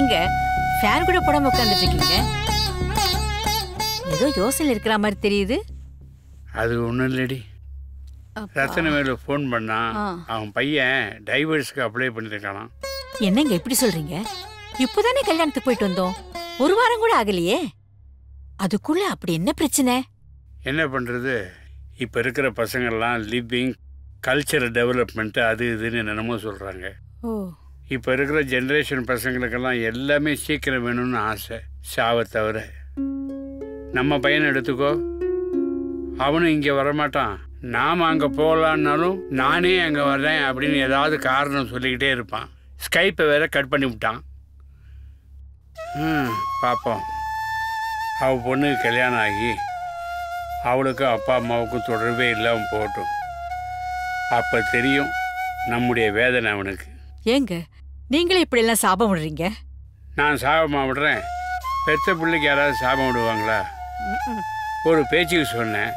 ஏங்க ஃபேன் கூட போடாம உட்கார்ந்துட்டு இருக்கீங்க? ஏதோ யோசனை இருக்கிற மாதிரி தெரியுது. அது ஒன்றும் இல்லடி. ரத்தனவேலு ஃபோன் பண்ணா அவன் பையன் டைவர்ஸ்க்கு அப்ளை பண்ணியிருக்கானாம். என்னங்க இப்படி சொல்றீங்க? இப்போதானே கல்யாணத்துக்கு போயிட்டு வந்தோம், ஒரு வாரம் கூட ஆகலையே. அதுக்குள்ள அப்படி என்ன பிரச்சனை? என்ன பண்ணுறது, இப்போ இருக்கிற பசங்கள்லாம் லிவிங் கல்ச்சர் டெவலப்மெண்ட்டு அது இதுன்னு என்னென்னமோ சொல்கிறாங்க. இப்போ இருக்கிற ஜென்ரேஷன் பசங்களுக்கெல்லாம் எல்லாமே சீக்கிரம் வேணும்னு ஆசை, சாவை தவிர. நம்ம பையனை எடுத்துக்கோ, அவனும் இங்கே வரமாட்டான். நாம் அங்கே போகலான்னாலும் நானே அங்கே வர்றேன் அப்படின்னு ஏதாவது காரணம் சொல்லிக்கிட்டே இருப்பான். ஸ்கைப்பை வேற கட் பண்ணி விட்டான். பார்ப்போம். அவள் பொண்ணுக்கு கல்யாணம் ஆகி அவளுக்கும் அப்பா அம்மாவுக்கும் தொடர்பே இல்லாமல் போகட்டும். அப்போ தெரியும் நம்முடைய வேதனை அவனுக்கு. ஏங்க நீங்களே இப்படியெல்லாம் சாபம் விடுறீங்க? நான் சாபமாக விடுறேன்? பெத்த பிள்ளைக்கு யாராவது சாபம் விடுவாங்களா? ஒரு பேச்சுக்கு சொன்னேன்.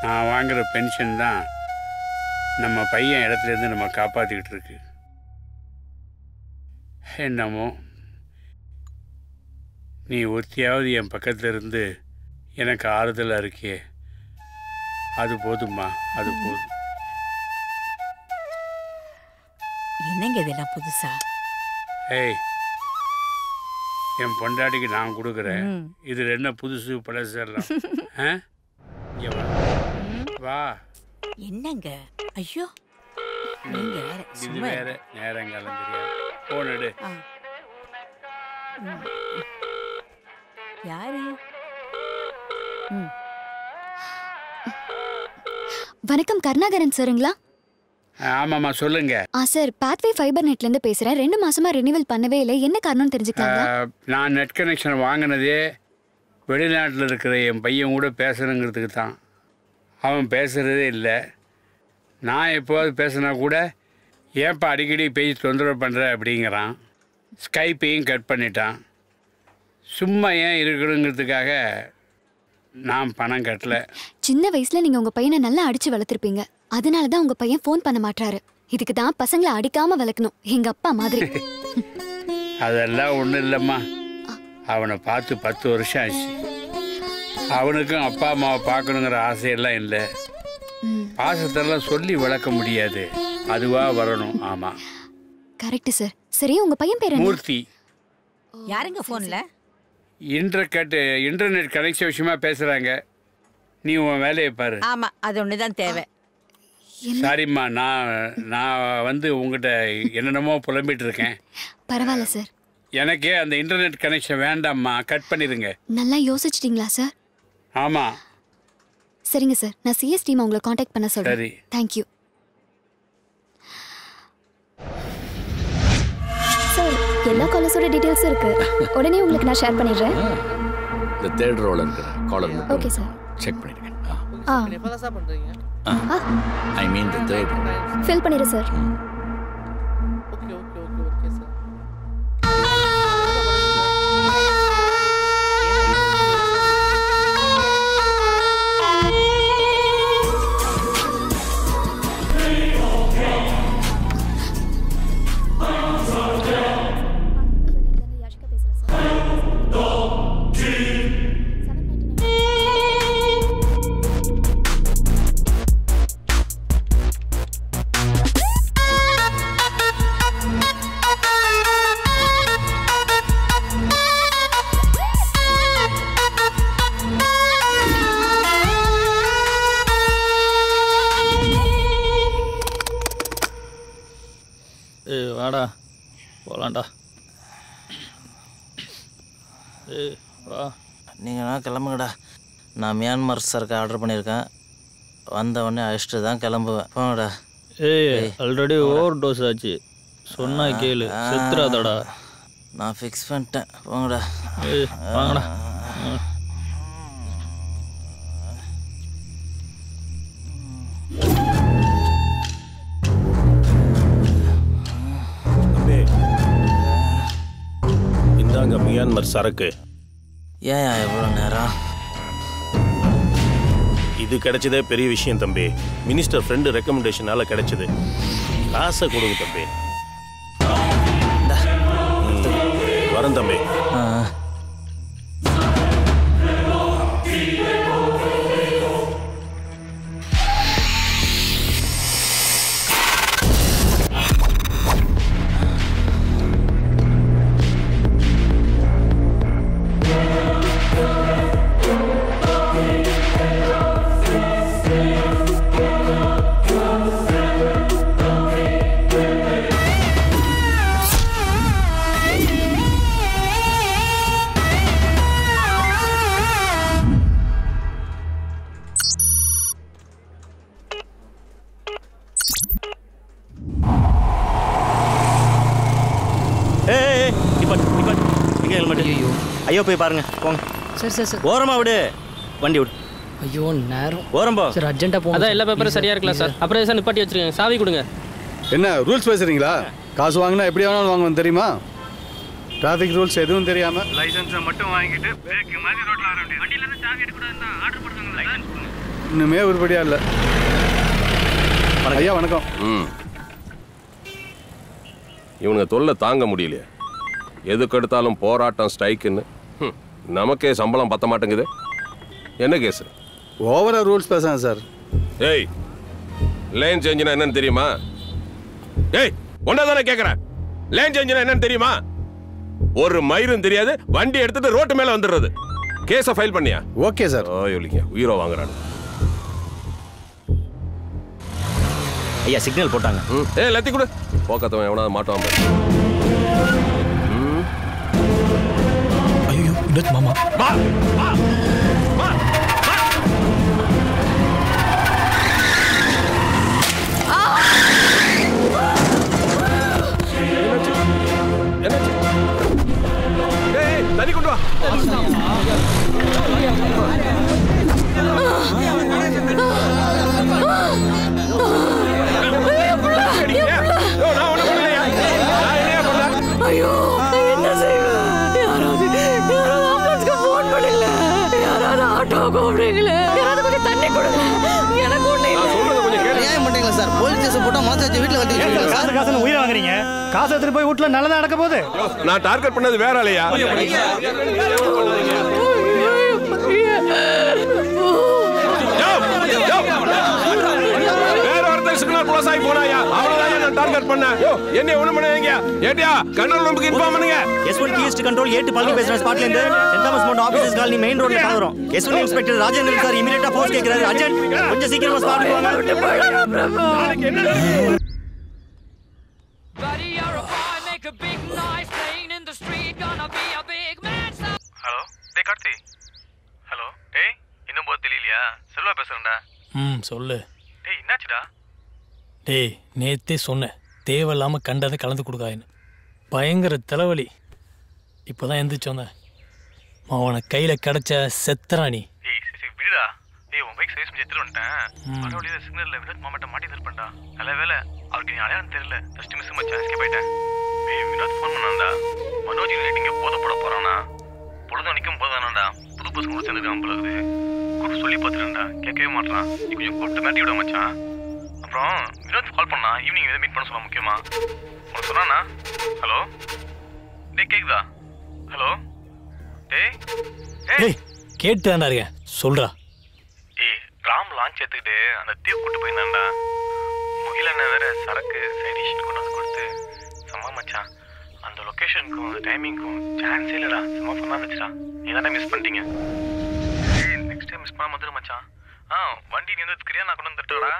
நான் வாங்குகிற பென்ஷன் தான் நம்ம பையன் இடத்துலேருந்து நம்ம காப்பாற்றிக்கிட்டு இருக்கு. என்னமோ நீ ஒருத்தியாவது என் பக்கத்தில் இருந்து எனக்கு ஆறுதலாக இருக்கியே, அது போதும்மா, அது போதும். என்னங்க இதெல்லாம் புதுசா? ஏய், என் பொண்டாட்டிக்கு நான் கொடுக்குறேன், இதில் என்ன புதுசு பழசு எல்லாம்? இங்கே வா வா. என்னங்க? ஐயோ நீங்க வேற. இது வேற நேரங்காலம் தெரியாது. போன் எடு. யாரு? வணக்கம், கருணாகரன் சாருங்களா? ஆமாம்மா சொல்லுங்க. சார், பாத்வே ஃபைபர் நெட்லேருந்து பேசுகிறேன். 2 மாசமா ரினிவல் பண்ணவே இல்லை, என்ன காரணம்னு தெரிஞ்சுக்கலாங்களா? நான் நெட் கனெக்ஷன் வாங்கினதே வெளிநாட்டில் இருக்கிற என் பையன் கூட பேசணுங்கிறதுக்கு தான். அவன் பேசுகிறதே இல்லை. நான் எப்போது பேசினா கூட ஏன்ப்பா அடிக்கடி பேசி தொந்தரவு பண்ணுற அப்படிங்கிறான். ஸ்கைப்பையும் கட் பண்ணிட்டான். சும்மா ஏன் இருக்கணுங்கிறதுக்காக நான் பணம் கட்டலை. சின்ன வயசில் நீங்கள் உங்கள் பையனை நல்லா அடித்து வளர்த்துருப்பீங்க. அதனால தான் உங்கள் பையன் ஃபோன் பண்ண மாட்டாரு. இதுக்கு தான் பசங்களை அடிக்காமல் வளர்க்கணும், எங்கள் அப்பா மாதிரி. அதெல்லாம் ஒன்றும் இல்லைம்மா. அவனை பார்த்து 10 வருஷம் ஆச்சு. அவனுக்கும் அப்பா அம்மாவை பார்க்கணுங்கிற ஆசையெல்லாம் இல்லை. பாசத்தெல்லாம் சொல்லி வளர்க்க முடியாது, அதுவாக வரணும். ஆமாம், கரெக்டு சார். சரி, உங்கள் பையன் பேர் மூர்த்தி. யாருங்க ஃபோனில்? இன்டர்நெட் கனெக்ஷன் விஷயமா பேசுகிறாங்க. நீ உன் வேலையை பாரு. ஆமாம், அது ஒன்று தான் தேவை. சாரிம்மா, நான் வந்து உங்ககிட்ட என்னென்னமோ புலம்பிட்டு இருக்கேன். பரவாயில்ல சார். எனக்கே அந்த இன்டர்நெட் கனெக்ஷன் வேண்டாம்மா, கட் பண்ணிடுங்க. நல்லா யோசிச்சிட்டிங்களா சார்? ஆமாம். சரிங்க சார், நான் சிஎஸ் டீம் உங்களை காண்டாக்ட் பண்ண சொல்கிறேன். சரி, தேங்க்யூ சார். எல்லா காலர்ஸோட டீடைல்ஸ் இருக்கு, உடனே உங்களுக்கு நான் ஷேர் பண்ணிடுறேன். இந்த தேர்ட் ரோல இருக்கிற காலர் மட்டும் ஓகே சார், செக் பண்ணிடுங்க. எப்போதான் பண்றீங்க? ஐ மீன் தி தேர்ட் ஃபில் பண்ணிடுறேன் sir. Okay okay okay okay sir. வாடா போகலான்டா. வா, நீங்கள் கிளம்புங்கடா. நான் மியான்மர் சரக்கு ஆர்டர் பண்ணியிருக்கேன். வந்த உடனே அழைச்சிட்டு தான் கிளம்புவேன். போங்கடா. ஆல்ரெடி ஓவர் டோஸ் ஆச்சு, சொன்னா கேளு, செத்துறாதடா. நான் ஃபிக்ஸ் பண்ணிட்டேன், போங்கடா. வாங்கடா. இந்தாங்க மியான்மர் சரக்கு. ஏன் எவ்வளோ நேரம்? இது கிடைச்சதே பெரிய விஷயம் தம்பி. மினிஸ்டர் ஃப்ரெண்டு ரெக்கமெண்டேஷனால கிடைச்சது. காசை கொடுங்க தம்பி. வரேன் தம்பி. ஐயோ போய் பாருங்க போங்க. சார் ஓரமா விடு, வண்டி விடு. ஐயோ நேரம் ஓரம் போ சார், அர்ஜென்ட்டாக போகும். அதான் எல்லா பேப்பரும் சரியா இருக்கலாம் சார். அப்புறம் சார் நிப்பாட்டி வச்சிருக்கேன், சாவி கொடுங்க. என்ன ரூல்ஸ் பேசுறீங்களா? காசு வாங்கினா எப்படி வேணாலும் வாங்குவேன் தெரியுமா? டிராஃபிக் ரூல்ஸ் எதுவும் தெரியாம லைசன்ஸை மட்டும் வாங்கிட்டு பேக்கு மாதிரி ரோட்ல வர வேண்டியது. வண்டியில இருந்து சாவி எடுக்கக்கூடாதுன்னா ஆர்டர் போடுறாங்க. லைசன்ஸ் இன்னுமே உருப்படியா இல்லை. ஐயா வணக்கம். இவனுங்க தொல்லை தாங்க முடியலையே. எதுக்கு எடுத்தாலும் போராட்டம் ஸ்ட்ரைக்குன்னு. நமக்கே சம்பளம் பத்த மாட்டேங்குது. என்ன கேஸ்? ஓவரா ரூல்ஸ் பேசுறேன் சார். ஏய், லேன் சேஞ்சுனா என்னன்னு தெரியுமா? ஏய், ஒன்னதானே கேட்குறேன். லேன் சேஞ்சுனா என்னன்னு தெரியுமா? ஒரு மயிரும் தெரியாது, வண்டி எடுத்துட்டு ரோட்டு மேல வந்துடுறது. கேஸை ஃபைல் பண்ணியா? Okay sir. ஓய்லிங்க உயிரோ வாங்குறானு. ஐயா சிக்னல் போட்டாங்க. ஏய் லத்தி கொடு. போக்கத்தவன் எவனாவது மாட்டுவான் பாரு. ஐயோ வினோத் மாமா. வா வா வா. தண்ணி கொண்டு வா. ஐயோ என்ன செய்வேன்? யாராவது ஆம்புலன்ஸ்க்கு ஃபோன் பண்ணல. யாராவது ஆட்டோ கூப்பிடுங்களே. யாராவது கொஞ்சம் தண்ணி கொடுங்க. எனக்கு ஒண்ணு ஏன் மாட்டீங்களா சார்? போலீஸ் ஸ்டேஷன் போட்டா மாத்தி வீட்டுல கட்டிட்டு காசு உயிரை வாங்குறீங்க. காசு எடுத்துட்டு போய் வீட்டுல நல்லதா நடக்க போகுது. நான் டார்கெட் பண்ணது வேற இல்லையா? வேற ஒருத்தர் சிக்னல் க்ளோஸ் ஆகி போனாயா? அவ்வளவுதான் நான் டார்கெட் பண்ணேன். என்ன ஒண்ணு பண்ணுவீங்க? ஏடியா கண்ட்ரோல் ரூமுக்கு இன்ஃபார்ம் பண்ணுங்க. S1 கீஸ்ட் கண்ட்ரோல் 8 பல்கி பேசுற ஸ்பாட்ல இருந்து saint Thomas mount officers colony main ரோட்ல கலவரம். S1 இன்ஸ்பெக்டர் ராஜேந்திரன் சார் இமிடியேட்டா போஸ்ட் கேக்குறாரு. அர்ஜென்ட் கொஞ்சம் சீக்கிரமா ஸ்பாட்க்கு வாங்க. ஹலோ டேய் கார்த்தி. ஹலோ டேய் இன்னும் போது தெரியலையா? செல்வா பேசுறேன்டா. சொல்லு. டேய் என்னாச்சுடா? டேய் நேத்தே சொன்னேன் தேவையில்லாம கண்டதை கலந்து கொடுக்காயின்னு. பயங்கர தலைவலி. இப்போதான் எந்திரிச்சு வந்தேன். அவனை கையில கிடைச்ச செத்தராணி. ஏய் சரி விடுடா. ஏய் உன் பைக் சர்வீஸ் பண்ணி எடுத்துட்டு வந்துட்டேன். மறுபடியும் சிக்னல்ல வினோத் மாமாட்ட மாட்டி தரப்பண்டா. நல்ல வேலை அவருக்கு அடையாளம் தெரியல. ஜஸ்ட் மிஸ் மச்சான் எஸ்கேப் ஆயிட்டேன். ஏய் வினோத் ஃபோன் பண்ணான்டா. மனோஜ் யூனிட்டிங்க போத போறானா? பொழுது நிற்கும் போதானாடா. புது பசங்க சேர்ந்துருக்கான் போல இருக்குது. கூப்பிட்டு சொல்லி பார்த்துட்டேன்டா. கேட்கவே மாட்டான். நீ கொஞ்சம் கூப்பிட்டு மாட்டி விட மச்சான். அப்புறம் வினோத் கால் பண்ணா ஈவினிங் எதாவது மீட் பண்ண சொன்னா முக்கியமா. உனக்கு சொன்னானா? ஹலோ டேய் கேக்குதா? ஹலோ டேய் டேய் கேட்டு தான்டா இருக்கேன். சொல்றா. ஏய் ராம் லான்ச் எடுத்துக்கிட்டு அந்த தீவு கூட்டு போயிருந்தான்டா. முகில என்ன வேற சரக்கு சைடிஷன் கொண்டு வந்து கொடுத்து செம்ம மச்சான். அந்த லொக்கேஷனுக்கும் அந்த டைமிங்க்கும் சான்ஸே இல்லைடா. செம்ம ஃபன்னாக இருந்துச்சுடா. நீ தானே மிஸ் பண்ணிட்டீங்க. ஏய் நெக்ஸ்ட் டைம் மிஸ் பண்ண வந்துடும் மச்சான். வண்டி நீ வந்து கிரியா நான் கொண்டு வந்து தட்டுடா.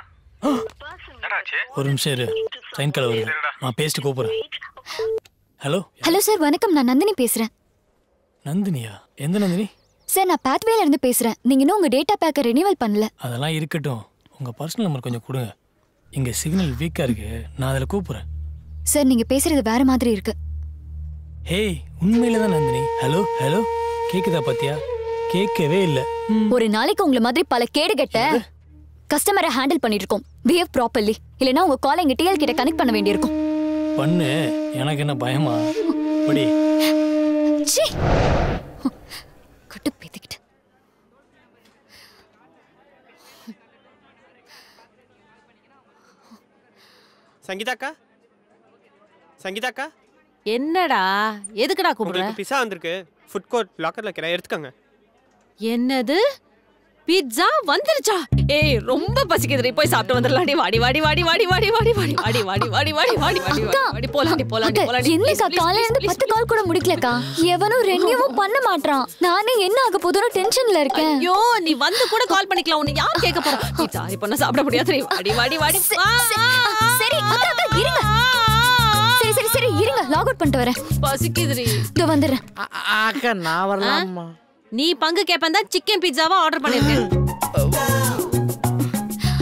ஒரு நிமிஷம் இரு. சைன் கலர் வருது. நான் பேசிட்டு கூப்பிடுறேன். ஹலோ ஹலோ சார் வணக்கம், நான் நந்தினி பேசுறேன். நந்தினியா? எந்த நந்தினி? சார் நான் பேத்வேல இருந்து பேசுறேன். நீங்க இன்னும் உங்க டேட்டா பேக்கை ரினிவல் பண்ணல. அதெல்லாம் இருக்கட்டும். உங்க பர்சனல் நம்பர் கொஞ்சம் கொடுங்க. இங்க சிக்னல் வீக்கா இருக்கு. நான் அதில் கூப்பிடுறேன். சார் நீங்க பேசுறது வேற மாதிரி இருக்கு. ஹேய் உண்மையில தான் நந்தினி. ஹலோ ஹலோ கேக்குதா? பாத்தியா? கேட்கவே இல்ல. ஒரு நாளைக்கு உங்களை மாதிரி பல கேடு கெட்ட கஸ்டமரை ஹேண்டில் பண்ணிட்டு இருக்கோம். பிஹேவ் ப்ராப்பர்லி, இல்லனா உங்க காலை எங்க டிஎல் கிட்ட கனெக்ட் பண்ண வேண்டியிருக்கும். பண்ணு. எனக்கு என்ன பயமா? படி. சீ கட்டு பேத்திக்கிட்டு. சங்கீதாக்கா, சங்கீதாக்கா, என்னடா எதுக்குடா கூப்பிடுற? பிஸா வந்திருக்கு. ஃபுட் கோர்ட் லாக்கர்ல வைக்கிறேன், எடுத்துக்கங்க. என்னது? பிட்சா வந்துருச்சா? ஏய் ரொம்ப பசிக்குதுடி, போய் சாப்பிட்டு வந்துடலாம்டி. வாடி வாடி வாடி வாடி வாடி வாடி வாடி வாடி வாடி வாடி வாடி வாடி வாடி வாடி போலாம்டி போலாம்டி போலாம்டி. என்னக்கா காலையில இருந்து 10 கால் கூட முடிக்கலக்கா. எவனும் ரெனியூவும் பண்ண மாட்றான். நானே என்ன ஆக போதுன்னு டென்ஷன்ல இருக்கேன். ஐயோ நீ வந்து கூட கால் பண்ணிக்கலாம். உன்னை யார் கேட்க போறா? பிட்சா இப்போ நான் சாப்பிட முடியாது. வாடி வாடி வாடி. சரி அக்கா அக்கா இருங்க. சரி சரி சரி இருங்க, லாக் அவுட் பண்ணிட்டு வரேன். பசிக்குதுடி. இதோ வந்துறேன். அக்கா நான் வரலாமா? நீ பங்கு கேப்பேன் தான் சிக்கன் பிட்சாவா ஆர்டர் பண்ணிருக்கேன்.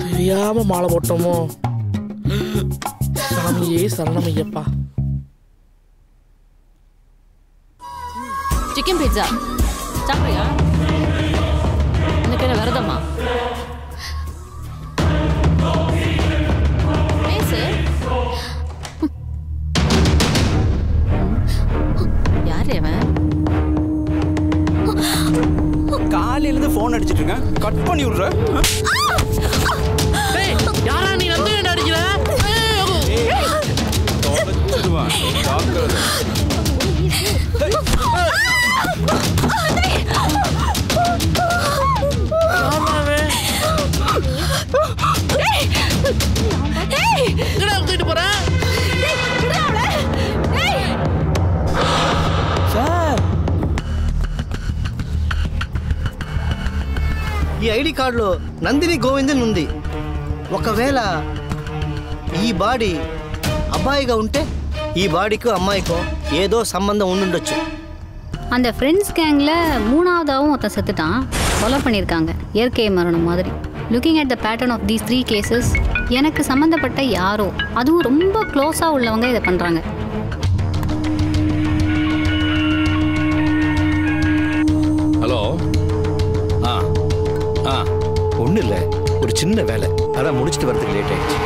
தெரியாம மாலை போட்டோமோ. சாமியே சரணமையப்பா. சிக்கன் பிட்சா சாப்பிடுறியா? எனக்கு என்ன விரதமா? பேசு. யாரு அவன்? காலையில இருந்து போன் அடிச்சிட்டு இருக்கேன், கட் பண்ணி விடுற. டேய் யாரா நீ வந்து என்ன அடிக்குற? தொலைச்சிடுவான் டாக்டர். ஆமாவே. டேய் டேய் எங்கடா தூக்கிட்டு போற? டேய் விடுடா. டேய் సార్ ఈ ఐడి కార్డులో నందిని గోవిందన్ ఉంది. ఒకవేళ ఈ బాడీ అబ్బాయిగా ఉంటే ఈ బాడీకు అమ్మాయికో ఏదో సంబంధం ఉండుండొచ్చు. அந்த ஃப்ரெண்ட்ஸ் கேங்கில் 3ஆவதாகவும் ஒருத்தன் செத்துட்டான். கொலை பண்ணியிருக்காங்க, இயற்கை மரணம் மாதிரி. Looking at the pattern of these 3 cases எனக்கு சம்மந்தப்பட்ட யாரோ, அதுவும் ரொம்ப க்ளோஸாக உள்ளவங்க இதை பண்ணுறாங்க. ஹலோ. ஒன்றும் இல்லை, ஒரு சின்ன வேலை, அதான் முடிச்சுட்டு வரதுக்கு லேட் ஆயிடுச்சு.